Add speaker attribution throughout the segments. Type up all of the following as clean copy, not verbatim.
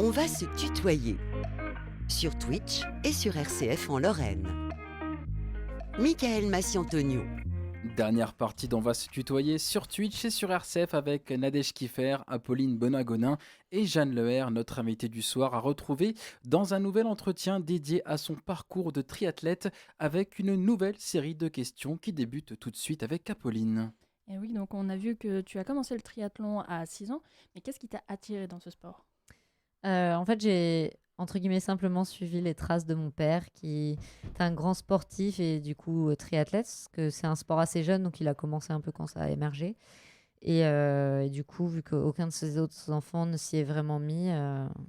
Speaker 1: On va se tutoyer sur Twitch et sur RCF en Lorraine. Michael Massiantonio.
Speaker 2: Dernière partie d'On va se tutoyer sur Twitch et sur RCF avec Nadège Kiffer, Apolline Bonagonin et Jeanne Leher, notre invitée du soir, à retrouver dans un nouvel entretien dédié à son parcours de triathlète avec une nouvelle série de questions qui débute tout de suite avec Apolline.
Speaker 3: Et oui, donc on a vu que tu as commencé le triathlon à 6 ans, mais qu'est-ce qui t'a attiré dans ce sport?
Speaker 4: En fait, j'ai entre guillemets simplement suivi les traces de mon père qui est un grand sportif et du coup triathlète, parce que c'est un sport assez jeune, donc il a commencé un peu quand ça a émergé. Et du coup, vu qu'aucun de ses autres enfants ne s'y est vraiment mis,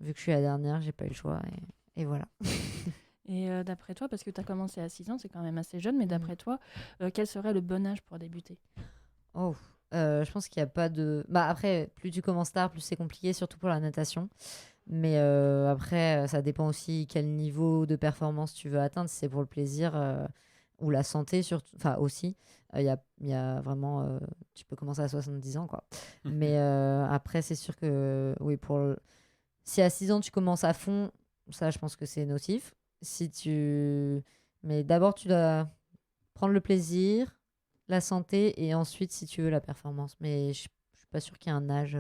Speaker 4: vu que je suis la dernière, j'ai pas eu le choix. Et voilà.
Speaker 3: Et d'après toi, parce que tu as commencé à 6 ans, c'est quand même assez jeune, mais d'après toi, quel serait le bon âge pour débuter?
Speaker 4: Oh, je pense qu'il n'y a pas de... Bah après, plus tu commences tard, plus c'est compliqué, surtout pour la natation. Mais après, ça dépend aussi quel niveau de performance tu veux atteindre. Si c'est pour le plaisir ou la santé, surtout, enfin aussi, il y a vraiment... tu peux commencer à 70 ans, quoi. Mais après, c'est sûr que oui, si à 6 ans tu commences à fond, ça, je pense que c'est nocif. Si tu... Mais d'abord, tu dois prendre le plaisir, la santé et ensuite, si tu veux, la performance. Mais je ne suis pas sûre qu'il y ait un âge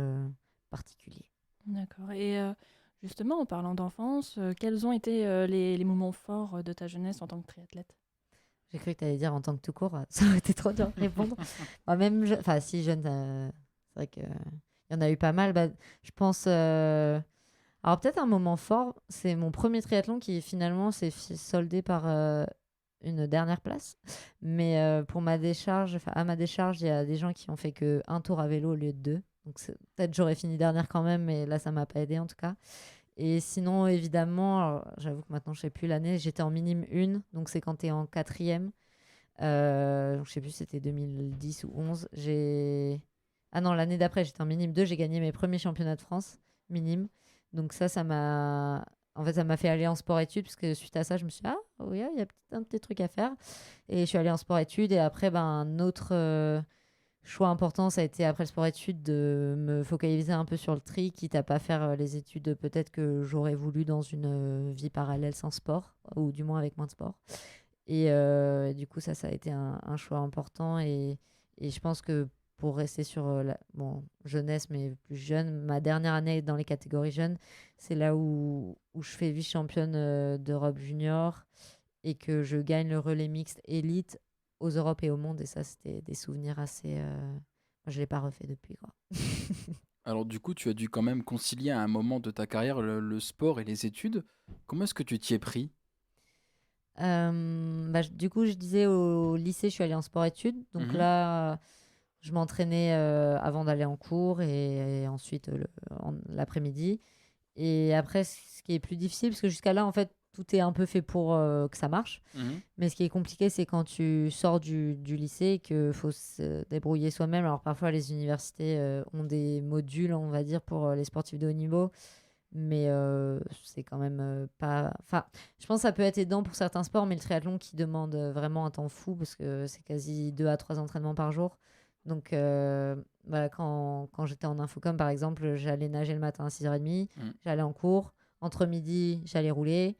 Speaker 4: particulier.
Speaker 3: D'accord. Et justement, en parlant d'enfance, quels ont été les moments forts de ta jeunesse en tant que triathlète?
Speaker 4: J'ai cru que tu allais dire en tant que tout court, ça aurait été trop dur de répondre. Moi, même, enfin, si jeune, c'est vrai qu'il y en a eu pas mal. Bah, je pense. Alors, peut-être un moment fort, c'est mon premier triathlon qui finalement s'est soldé par une dernière place. Mais pour ma décharge, enfin, à ma décharge, il y a des gens qui ont fait que un tour à vélo au lieu de deux. Donc, peut-être j'aurais fini dernière quand même, mais là, ça m'a pas aidé en tout cas. Et sinon, évidemment, alors, j'avoue que maintenant, je sais plus l'année, j'étais en minime 1, donc c'est quand tu es en quatrième. Donc, je sais plus si c'était 2010 ou 11. Ah non, l'année d'après, j'étais en minime 2, j'ai gagné mes premiers championnats de France, minime. Donc ça m'a... En fait, ça m'a fait aller en sport-études, parce que suite à ça, je me suis dit, ah oui, il y a un petit truc à faire. Et je suis allée en sport-études, et après, ben, un autre choix important, ça a été après le sport-études de me focaliser un peu sur le tri, quitte à pas faire les études peut-être que j'aurais voulu dans une vie parallèle sans sport, ou du moins avec moins de sport. Et du coup, ça a été un choix important. Et je pense que pour rester sur bon, jeunesse, mais plus jeune, ma dernière année dans les catégories jeunes, c'est là où je fais vice-championne d'Europe junior et que je gagne le relais mixte élite aux Europes et au monde. Et ça, c'était des souvenirs assez... Moi, je ne l'ai pas refait depuis, quoi.
Speaker 2: Alors du coup, tu as dû quand même concilier à un moment de ta carrière le sport et les études. Comment est-ce que tu t'y es pris?
Speaker 4: Bah, du coup, je disais au lycée, je suis allée en sport-études. Donc
Speaker 2: Mhm.
Speaker 4: là, je m'entraînais avant d'aller en cours et ensuite l'après-midi. Et après, ce qui est plus difficile, parce que jusqu'à là, en fait, tout est un peu fait pour que ça marche.
Speaker 2: Mhm.
Speaker 4: Mais ce qui est compliqué, c'est quand tu sors du lycée et qu'il faut se débrouiller soi-même. Alors parfois, les universités ont des modules, on va dire, pour les sportifs de haut niveau. Mais c'est quand même pas... Enfin, je pense que ça peut être aidant pour certains sports, mais le triathlon qui demande vraiment un temps fou, parce que c'est quasi 2 à 3 entraînements par jour. Donc, bah, quand j'étais en infocom, par exemple, j'allais nager le matin à 6h30,
Speaker 2: Mhm.
Speaker 4: j'allais en cours. Entre midi, j'allais rouler,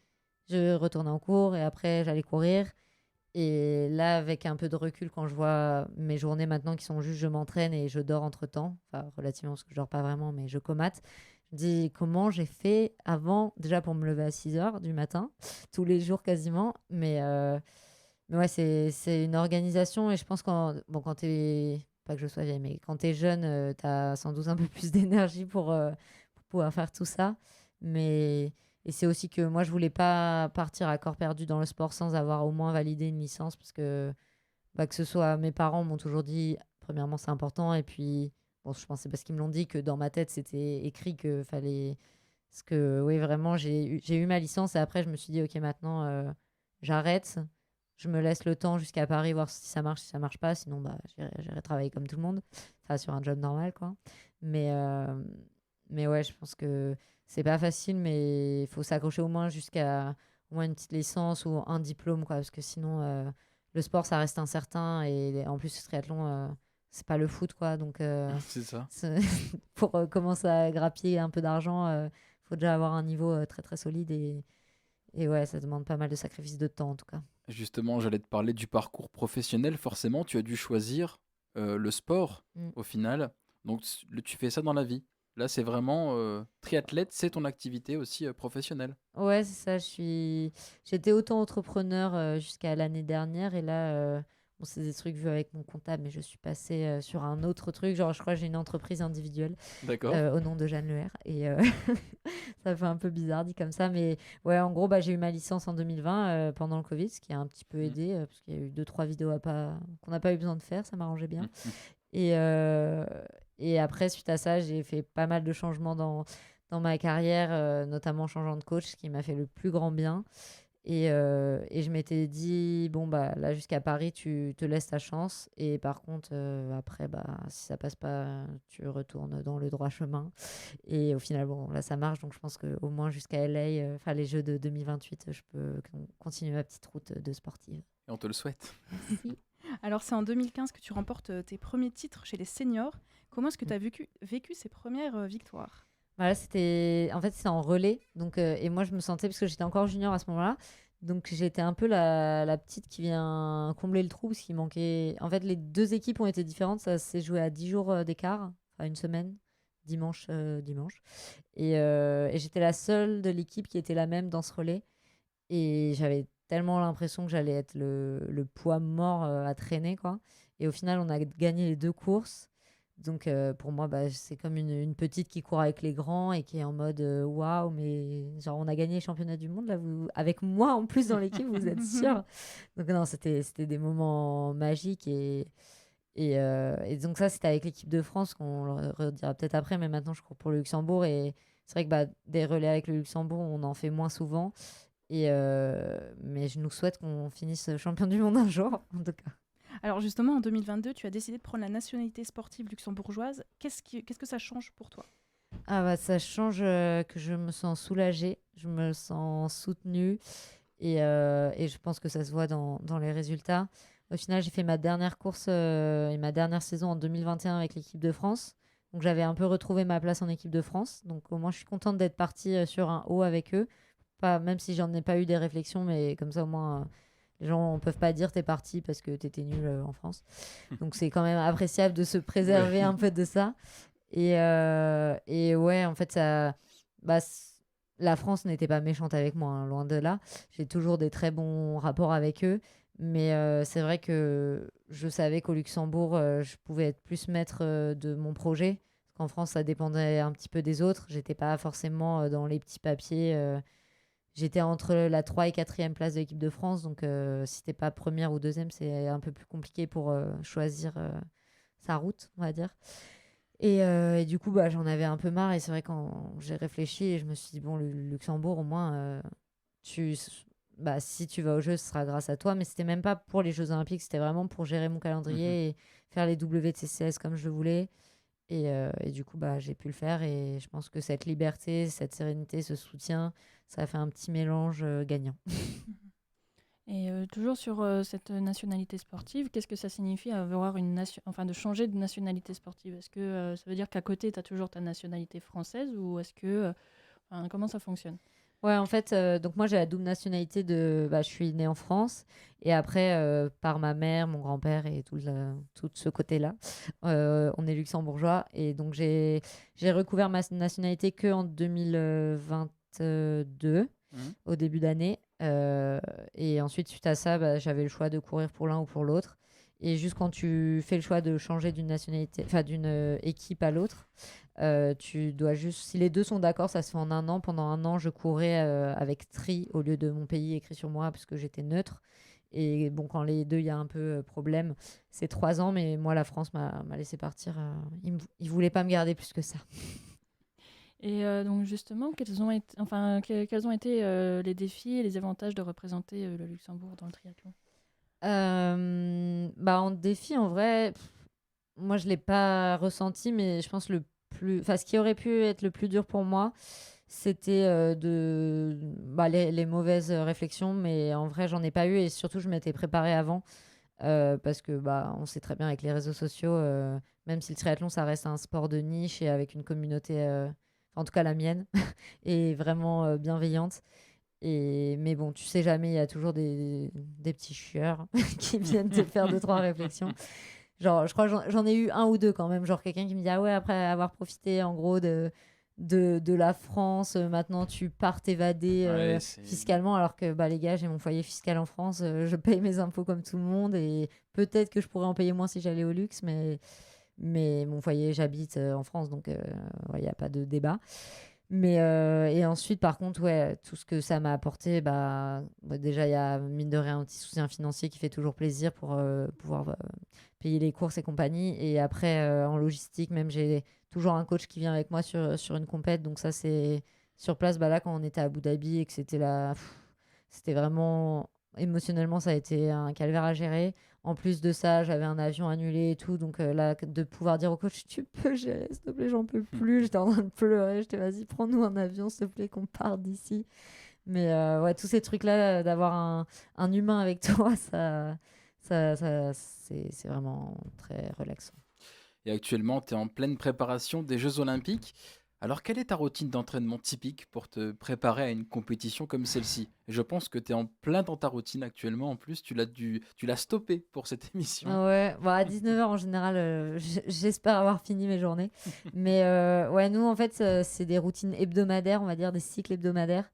Speaker 4: je retournais en cours et après, j'allais courir. Et là, avec un peu de recul, quand je vois mes journées maintenant qui sont juste je m'entraîne et je dors entre-temps, enfin relativement parce que je dors pas vraiment, mais je comate, je me dis comment j'ai fait avant, déjà pour me lever à 6 heures du matin, tous les jours quasiment. Mais ouais, c'est une organisation et je pense bon, quand t'es, pas que je sois vieille, mais quand t'es jeune, t'as sans doute un peu plus d'énergie pour pouvoir faire tout ça. Mais et c'est aussi que moi, je voulais pas partir à corps perdu dans le sport sans avoir au moins validé une licence parce que, bah, que ce soit mes parents m'ont toujours dit, premièrement, c'est important. Et puis, bon, je pense que c'est parce qu'ils me l'ont dit que dans ma tête, c'était écrit que fallait. Parce que, oui, vraiment, j'ai eu ma licence et après, je me suis dit, OK, maintenant, j'arrête. Je me laisse le temps jusqu'à Paris, voir si ça marche, si ça marche pas. Sinon, bah, j'irai travailler comme tout le monde. Enfin, sur un job normal, quoi. Mais, euh, mais ouais, je pense que c'est pas facile, mais il faut s'accrocher au moins jusqu'à au moins une petite licence ou un diplôme, quoi. Parce que sinon, le sport, ça reste incertain. Et en plus, le triathlon, c'est pas le foot, quoi. Donc,
Speaker 2: C'est ça.
Speaker 4: c'est- pour commencer à grappiller un peu d'argent, faut déjà avoir un niveau très très solide et ouais, ça demande pas mal de sacrifices de temps en tout cas.
Speaker 2: Justement, j'allais te parler du parcours professionnel. Forcément, tu as dû choisir le sport
Speaker 4: Mm.
Speaker 2: au final. Donc, tu fais ça dans la vie. Là, c'est vraiment triathlète, c'est ton activité aussi professionnelle.
Speaker 4: Ouais, c'est ça. J'étais auto-entrepreneur jusqu'à l'année dernière et là, bon, c'est des trucs vus avec mon comptable, mais je suis passée sur un autre truc. Genre, je crois que j'ai une entreprise individuelle
Speaker 2: D'accord.
Speaker 4: au nom de Jeanne Leher et ça fait un peu bizarre dit comme ça, mais ouais, en gros, bah, j'ai eu ma licence en 2020 pendant le Covid, ce qui a un petit peu
Speaker 2: Mm.
Speaker 4: aidé parce qu'il y a eu 2-3 vidéos qu'on n'a pas eu besoin de faire, ça m'arrangeait bien.
Speaker 2: Mm.
Speaker 4: Et, euh, et après, suite à ça, j'ai fait pas mal de changements dans ma carrière, notamment en changeant de coach, ce qui m'a fait le plus grand bien. Et je m'étais dit, bon, bah là, jusqu'à Paris, tu te laisses ta chance. Et par contre, après, bah, si ça passe pas, tu retournes dans le droit chemin. Et au final, bon, là, ça marche. Donc, je pense qu'au moins jusqu'à LA, enfin, les Jeux de 2028, je peux continuer ma petite route de sportive.
Speaker 2: Et on te le souhaite.
Speaker 4: Merci.
Speaker 5: Alors, c'est en 2015 que tu remportes tes premiers titres chez les seniors. Comment est-ce que tu as vécu ces premières victoires?
Speaker 4: Voilà, c'était en relais. Donc, et moi, je me sentais, parce que j'étais encore junior à ce moment-là, donc j'étais un peu la petite qui vient combler le trou, parce qu'il manquait. En fait, les deux équipes ont été différentes. Ça s'est joué à 10 jours d'écart, enfin une semaine, dimanche. Et j'étais la seule de l'équipe qui était la même dans ce relais. Et j'avais tellement l'impression que j'allais être le poids mort à traîner, quoi. Et au final, on a gagné les deux courses. Donc pour moi, bah, c'est comme une petite qui court avec les grands et qui est en mode waouh, mais genre on a gagné les championnats du monde là, avec moi en plus dans l'équipe, vous êtes sûr? Donc non, c'était des moments magiques et donc ça c'était avec l'équipe de France qu'on le redira peut-être après, mais maintenant je cours pour le Luxembourg et c'est vrai que bah, des relais avec le Luxembourg on en fait moins souvent mais je nous souhaite qu'on finisse champion du monde un jour en tout cas.
Speaker 5: Alors justement, en 2022, tu as décidé de prendre la nationalité sportive luxembourgeoise. Qu'est-ce que ça change pour toi?
Speaker 4: Ah bah ça change que je me sens soulagée, je me sens soutenue et je pense que ça se voit dans les résultats. Au final, j'ai fait ma dernière course et ma dernière saison en 2021 avec l'équipe de France. Donc j'avais un peu retrouvé ma place en équipe de France. Donc au moins, je suis contente d'être partie sur un haut avec eux. Pas, même si j'en ai pas eu des réflexions, mais comme ça au moins... les gens ne peuvent pas dire t'es parti parce que t'étais nul en France. Donc c'est quand même appréciable de se préserver un peu de ça. Et ouais, en fait, bah, la France n'était pas méchante avec moi, hein, loin de là. J'ai toujours des très bons rapports avec eux. Mais c'est vrai que je savais qu'au Luxembourg, je pouvais être plus maître de mon projet. Parce qu'en France, ça dépendait un petit peu des autres. J'étais pas forcément dans les petits papiers. J'étais entre la 3 et 4e place de l'équipe de France. Donc, si t'es pas première ou deuxième, c'est un peu plus compliqué pour choisir sa route, on va dire. Et du coup, bah, j'en avais un peu marre. Et c'est vrai, quand j'ai réfléchi, et je me suis dit, bon, le Luxembourg, au moins, si tu vas aux Jeux, ce sera grâce à toi. Mais c'était même pas pour les Jeux Olympiques. C'était vraiment pour gérer mon calendrier et faire les WTCS comme je le voulais. Et du coup, bah, j'ai pu le faire. Et je pense que cette liberté, cette sérénité, ce soutien, ça a fait un petit mélange gagnant.
Speaker 3: Et toujours sur cette nationalité sportive, qu'est-ce que ça signifie avoir de changer de nationalité sportive? Est-ce que ça veut dire qu'à côté, tu as toujours ta nationalité française ou est-ce que... comment ça fonctionne?
Speaker 4: Ouais, en fait, donc moi j'ai la double nationalité je suis née en France et après par ma mère, mon grand-père et tout ce côté-là, on est luxembourgeois et donc j'ai recouvert ma nationalité que en 2022 au début d'année et ensuite suite à ça, bah, j'avais le choix de courir pour l'un ou pour l'autre et juste quand tu fais le choix de changer d'une nationalité, enfin d'une équipe à l'autre. Tu dois juste, si les deux sont d'accord, ça se fait en un an. Pendant un an, je courais avec tri au lieu de mon pays écrit sur moi parce que j'étais neutre. Et bon, quand les deux, il y a un peu problème, c'est 3 ans, mais moi, la France m'a laissé partir. Ils voulaient pas me garder plus que ça.
Speaker 3: Et donc justement, quels ont été les défis et les avantages de représenter le Luxembourg dans le triathlon?
Speaker 4: En défi, en vrai, moi, je l'ai pas ressenti, mais je pense ce qui aurait pu être le plus dur pour moi, c'était les mauvaises réflexions, mais en vrai, j'en ai pas eu et surtout, je m'étais préparée avant parce que on sait très bien avec les réseaux sociaux, même si le triathlon, ça reste un sport de niche et avec une communauté en tout cas la mienne, est vraiment bienveillante. Mais bon, tu sais jamais, il y a toujours des petits chieurs qui viennent te faire 2, 3 réflexions. Genre, je crois que j'en ai eu un ou deux quand même. Genre, quelqu'un qui me dit, ah ouais, après avoir profité en gros de la France, maintenant tu pars t'évader
Speaker 2: Ouais, c'est.
Speaker 4: fiscalement, alors que bah, les gars, j'ai mon foyer fiscal en France, je paye mes impôts comme tout le monde et peut-être que je pourrais en payer moins si j'allais au luxe, mais mon foyer, j'habite en France, donc il n'y a pas de débat. Et ensuite, par contre, ouais, tout ce que ça m'a apporté, déjà, il y a mine de rien un petit soutien financier qui fait toujours plaisir pour pouvoir payer les courses et compagnie. Et après, en logistique, même, j'ai toujours un coach qui vient avec moi sur une compète. Donc ça, c'est sur place, là, quand on était à Abu Dhabi et que c'était là, c'était vraiment émotionnellement, ça a été un calvaire à gérer. En plus de ça, j'avais un avion annulé et tout. Donc là, de pouvoir dire au coach, tu peux gérer, s'il te plaît, j'en peux plus. J'étais en train de pleurer. J'étais, vas-y, prends-nous un avion, s'il te plaît, qu'on parte d'ici. Mais ouais, tous ces trucs-là, d'avoir un humain avec toi, c'est vraiment très relaxant.
Speaker 2: Et actuellement, tu es en pleine préparation des Jeux Olympiques. Alors, quelle est ta routine d'entraînement typique pour te préparer à une compétition comme celle-ci? Et je pense que tu es en plein dans ta routine actuellement. En plus, tu l'as stoppé pour cette émission.
Speaker 4: Ah ouais, à 19h en général, j'espère avoir fini mes journées. Mais ouais, nous, en fait, c'est des routines hebdomadaires, on va dire, des cycles hebdomadaires.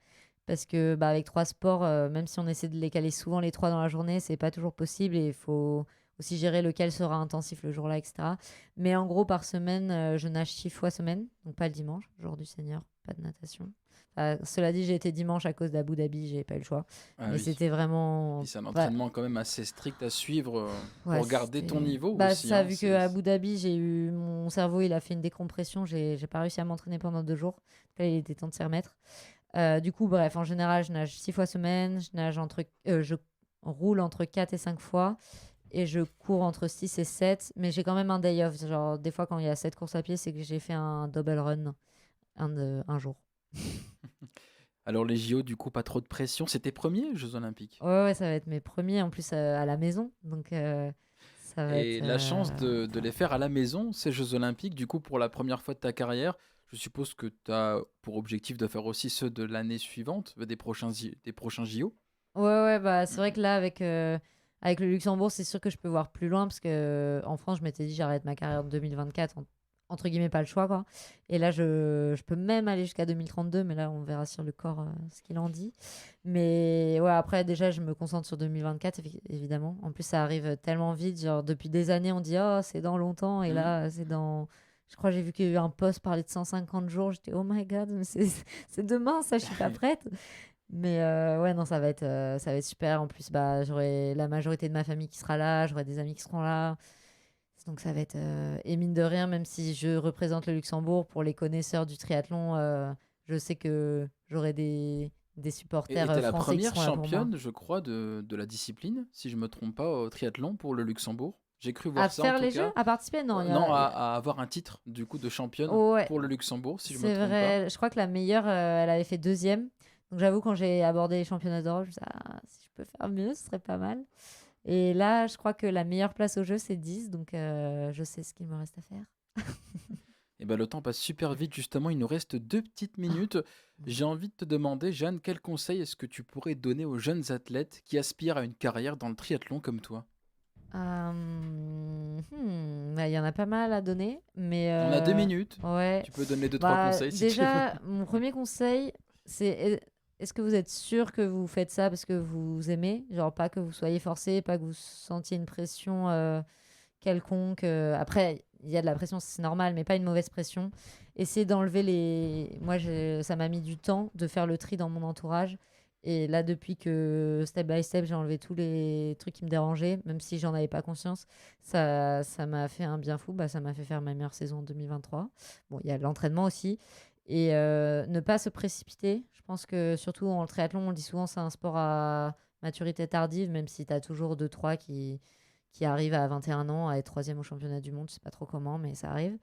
Speaker 4: Parce que avec 3 sports, même si on essaie de les caler souvent les 3 dans la journée, c'est pas toujours possible et il faut aussi gérer lequel sera intensif le jour-là, etc. Mais en gros, par semaine, je nage 6 fois semaine, donc pas le dimanche, jour du Seigneur, pas de natation. Cela dit, j'ai été dimanche à cause d'Abu Dhabi, j'ai pas eu le choix.
Speaker 2: Ah
Speaker 4: Mais
Speaker 2: oui.
Speaker 4: c'était vraiment.
Speaker 2: Puis c'est un entraînement quand même assez strict à suivre
Speaker 4: Ouais,
Speaker 2: pour garder ton niveau aussi.
Speaker 4: ça,
Speaker 2: hein,
Speaker 4: vu
Speaker 2: c'est-
Speaker 4: que Abu Dhabi, mon cerveau, il a fait une décompression, j'ai pas réussi à m'entraîner pendant 2 jours. Là, il était temps de s'y remettre. Du coup, bref, en général, je nage 6 fois semaine, je roule entre 4 et 5 fois et je cours entre 6 et 7. Mais j'ai quand même un day off. Genre, des fois, quand il y a 7 courses à pied, c'est que j'ai fait un double run un jour.
Speaker 2: Alors les JO, du coup, pas trop de pression. C'est tes premiers Jeux Olympiques.
Speaker 4: Ouais, ça va être mes premiers en plus à la maison. Donc, ça va
Speaker 2: Et
Speaker 4: être.
Speaker 2: la chance de les faire à la maison, ces Jeux Olympiques, du coup, pour la première fois de ta carrière, je suppose que tu as pour objectif de faire aussi ceux de l'année suivante, des prochains JO.
Speaker 4: Ouais, c'est vrai que là, avec le Luxembourg, c'est sûr que je peux voir plus loin parce que en France, je m'étais dit j'arrête ma carrière en 2024, entre guillemets, pas le choix, quoi. Et là, je peux même aller jusqu'à 2032, mais là, on verra sur le corps ce qu'il en dit. Mais ouais, après, déjà, je me concentre sur 2024, évidemment. En plus, ça arrive tellement vite. Genre, depuis des années, on dit oh, c'est dans longtemps, et là, c'est dans. Je crois que j'ai vu qu'il y a eu un post parler de 150 jours. J'étais oh my god, mais c'est demain, ça, je suis pas prête. Mais ouais, non, ça va être super. En plus, j'aurai la majorité de ma famille qui sera là, j'aurai des amis qui seront là. Donc ça va être... Et mine de rien, même si je représente le Luxembourg, pour les connaisseurs du triathlon, je sais que j'aurai des
Speaker 2: Et
Speaker 4: supporters
Speaker 2: tu es la
Speaker 4: français qui
Speaker 2: première
Speaker 4: seront là pour moi.
Speaker 2: championne, je crois, de la discipline, si je me trompe pas, au triathlon pour le Luxembourg. J'ai cru voir
Speaker 4: À
Speaker 2: ça en
Speaker 4: faire
Speaker 2: tout
Speaker 4: les
Speaker 2: cas.
Speaker 4: jeux? À participer? Non,
Speaker 2: Non, à avoir un titre du coup de championne
Speaker 4: Ouais,
Speaker 2: pour le Luxembourg, si je me
Speaker 4: c'est
Speaker 2: trompe pas.
Speaker 4: vrai. Je crois que la meilleure, elle avait fait 2e. Donc j'avoue, quand j'ai abordé les championnats d'Europe, je me suis dit, ah, si je peux faire mieux, ce serait pas mal. Et là, je crois que la meilleure place au jeu, c'est 10. Donc je sais ce qu'il me reste à faire.
Speaker 2: Et ben le temps passe super vite, justement, il nous reste 2 petites minutes. J'ai envie de te demander, Jeanne, quel conseil est-ce que tu pourrais donner aux jeunes athlètes qui aspirent à une carrière dans le triathlon comme toi?
Speaker 4: Il y en a pas mal à donner, mais
Speaker 2: On a 2 minutes,
Speaker 4: ouais.
Speaker 2: tu peux donner 2, 3 conseils si tu veux.
Speaker 4: Déjà, mon premier conseil, c'est est-ce que vous êtes sûr que vous faites ça parce que vous aimez? Genre, pas que vous soyez forcé, pas que vous sentiez une pression quelconque. Après, il y a de la pression, c'est normal, mais pas une mauvaise pression. Essayez d'enlever les. Moi, ça m'a mis du temps de faire le tri dans mon entourage. Et là, depuis que step by step, j'ai enlevé tous les trucs qui me dérangeaient, même si j'en avais pas conscience, ça m'a fait un bien fou. Ça m'a fait faire ma meilleure saison en 2023. Bon, il y a l'entraînement aussi. Et ne pas se précipiter. Je pense que surtout en triathlon, on le dit souvent, c'est un sport à maturité tardive, même si tu as toujours 2-3 qui arrivent à 21 ans à être 3e au championnat du monde. Je sais pas trop comment, mais ça arrive.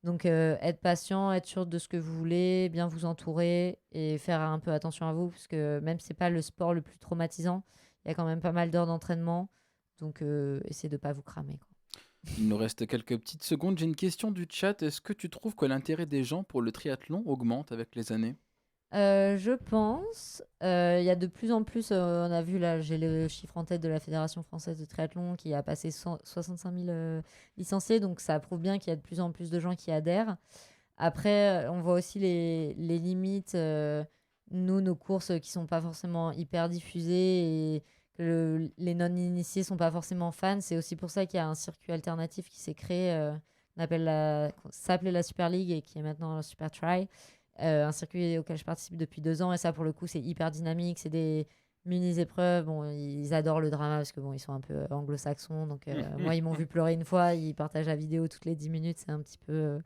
Speaker 4: Donc, être patient, être sûr de ce que vous voulez, bien vous entourer et faire un peu attention à vous, parce que même si c'est pas le sport le plus traumatisant, il y a quand même pas mal d'heures d'entraînement. Donc, essayez de pas vous cramer, quoi.
Speaker 2: Il nous reste quelques petites secondes. J'ai une question du chat. Est-ce que tu trouves que l'intérêt des gens pour le triathlon augmente avec les années?
Speaker 4: Je pense. Il y a de plus en plus, on a vu là, j'ai le chiffre en tête de la Fédération française de triathlon qui a passé 65 000 licenciés, donc ça prouve bien qu'il y a de plus en plus de gens qui adhèrent. Après, on voit aussi les limites. Nous, nos courses qui sont pas forcément hyper diffusées et que les non-initiés sont pas forcément fans. C'est aussi pour ça qu'il y a un circuit alternatif qui s'est créé, ça s'appelait la Super League et qui est maintenant la Super Try. Un circuit auquel je participe depuis 2 ans et ça pour le coup c'est hyper dynamique, c'est des mini-épreuves. Bon, ils adorent le drama parce que bon, ils sont un peu anglo-saxons, donc moi ils m'ont vu pleurer une fois, ils partagent la vidéo toutes les 10 minutes, c'est un petit peu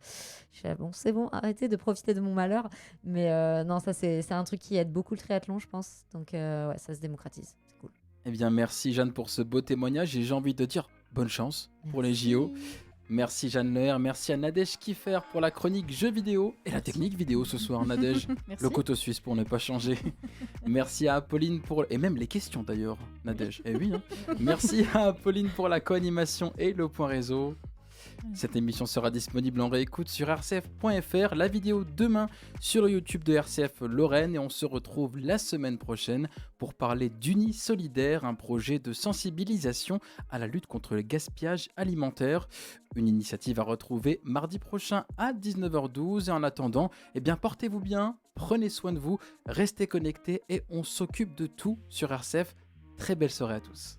Speaker 4: je fais, bon c'est bon, arrêtez de profiter de mon malheur, mais non, ça c'est un truc qui aide beaucoup le triathlon je pense, donc ouais, ça se démocratise, c'est cool.
Speaker 2: Eh bien, merci Jeanne pour ce beau témoignage et j'ai envie de dire bonne chance pour les JO. Merci Jeanne Leher, merci à Nadège Kiffer pour la chronique jeux vidéo et la technique vidéo ce soir, Nadège.
Speaker 5: Merci.
Speaker 2: Le couteau suisse pour ne pas changer. Merci à Apolline pour... Et même les questions d'ailleurs, Nadège. Eh oui, hein. Merci à Apolline pour la co-animation et le point réseau. Cette émission sera disponible en réécoute sur rcf.fr, la vidéo demain sur le YouTube de RCF Lorraine et on se retrouve la semaine prochaine pour parler d'Uni Solidaire, un projet de sensibilisation à la lutte contre le gaspillage alimentaire. Une initiative à retrouver mardi prochain à 19h12 et en attendant, eh bien portez-vous bien, prenez soin de vous, restez connectés et on s'occupe de tout sur RCF. Très belle soirée à tous.